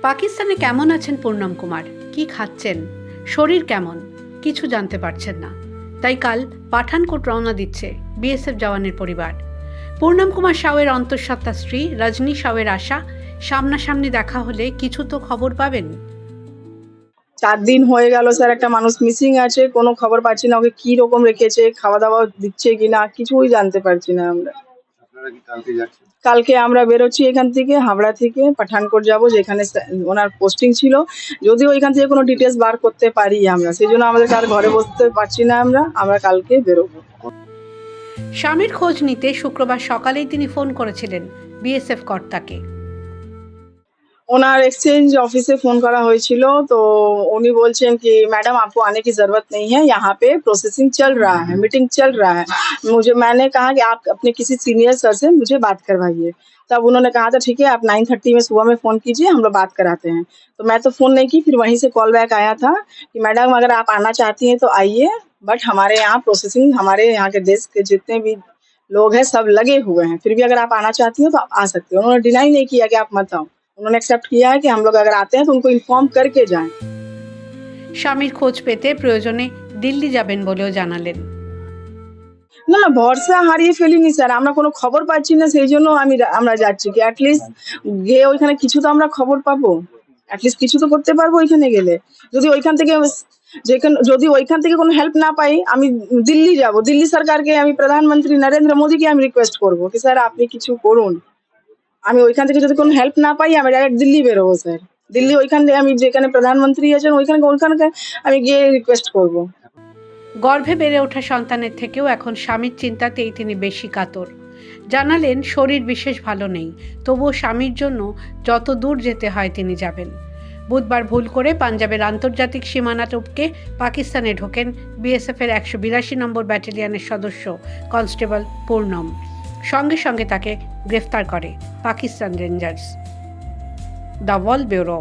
পাকিস্তানে কেমন আছেন পূর্ণম কুমার, কি খাচ্ছেন, শরীর কেমন, কিছু জানতে পারছেন না। তাই কাল পাঠানকোট রওনা দিচ্ছে বিএসএফ জওয়ানের পরিবার। পূর্ণম কুমার সাউয়ের অন্তঃসত্ত্বা স্ত্রী রজনী সাউয়ের আশা, সামনাসামনি দেখা হলে কিছু তো খবর পাবেন। 4 দিন হয়ে গেল স্যার, একটা মানুষ মিসিং আছে, কোনো খবর পাচ্ছি না। ওকে কি রকম রেখেছে, খাওয়া দাওয়া দিচ্ছে কিনা কিছুই জানতে পারছি না আমরা। আপনারা কি কালকে যাচ্ছেন? কালকে আমরা বেরোচ্ছি এখান থেকে, হাবড়া থেকে পাঠানকোট যাব, যেখানে ওনার পোস্টিং ছিল। যদিও এখান থেকে কোনো ডিটেলস বার করতে পারি আমরা, সেই জন্য আমাদের আর ঘরে বসতে পারছি না। আমরা কালকে বেরোবো। স্বামীর খোঁজ নিতে শুক্রবার সকালেই তিনি ফোন করেছিলেন বিএসএফ কর্তাকে। ওনার এক্সচেঞ্জ অফিসে ফোন করা হয়েছিল, তো উনি বলছেন কি मैडम आपको आने की जरूरत नहीं है, यहाँ पे प्रोसेसिंग चल रहा है, मीटिंग चल रहा है। मैंने कहा कि आप अपने किसी सीनियर सर से मुझे बात करवाइए। तब उन्होंने कहा था ठीक है, आप 9:30 में सुबह में फोन कीजिए, हम लोग बात कराते हैं। तो मैं तो फोन नहीं की, फिर वहीं से कॉल बैक आया था कि मैडम अगर आप आना चाहती हैं तो आइए, बट हमारे यहाँ प्रोसेसिंग, हमारे यहाँ के देश के जितने भी लोग हैं सब लगे हुए हैं, फिर भी अगर आप आना चाहती हो तो आप आ सकते हो। उन्होंने डिनाई नहीं किया कि आप मत आओ, उन्होंने एक्सेप्ट किया है कि हम लोग अगर आते हैं तो उनको इन्फॉर्म करके जाएं। স্বামীর খোঁজ পেতে প্রয়োজনে দিল্লি যাবেন বলেও জানালেন। না, ভরসা হারিয়ে ফেলিনি স্যার, আমরা কোনো খবর পাচ্ছি না, সেই জন্য আমরা যাচ্ছি কি অ্যাটলিস্ট গিয়ে ওইখানে কিছু তো আমরা খবর পাবো, অ্যাটলিস্ট কিছু তো করতে পারবো ওইখানে গেলে। যদি ওইখান থেকে কোনো হেল্প না পাই, আমি দিল্লি যাব। দিল্লি সরকারকে, আমি প্রধানমন্ত্রী নরেন্দ্র মোদীকে আমি রিকোয়েস্ট করবো কি স্যার আপনি কিছু করুন। আমি ওইখান থেকে যদি কোনো হেল্প না পাই, আমি ডাইরেক্ট দিল্লি বেরোবো স্যার। দিল্লি ওইখান থেকে আমি যেখানে প্রধানমন্ত্রী আছেন ওইখানকে আমি গিয়ে রিকোয়েস্ট করবো। গর্ভে বেড়ে ওঠা সন্তানের থেকেও এখন স্বামীর চিন্তাতেই তিনি বেশি কাতর। জানালেন শরীর বিশেষ ভালো নেই, তবুও স্বামীর জন্য যত দূর যেতে হয় তিনি যাবেন। বুধবার ভুল করে পাঞ্জাবের আন্তর্জাতিক সীমানা টপকে পাকিস্তানে ঢোকেন বিএসএফের 182 নম্বর ব্যাটালিয়নের সদস্য কনস্টেবল পূর্ণম। সঙ্গে সঙ্গে তাকে গ্রেফতার করে Pakistan rangers. The wall bureau.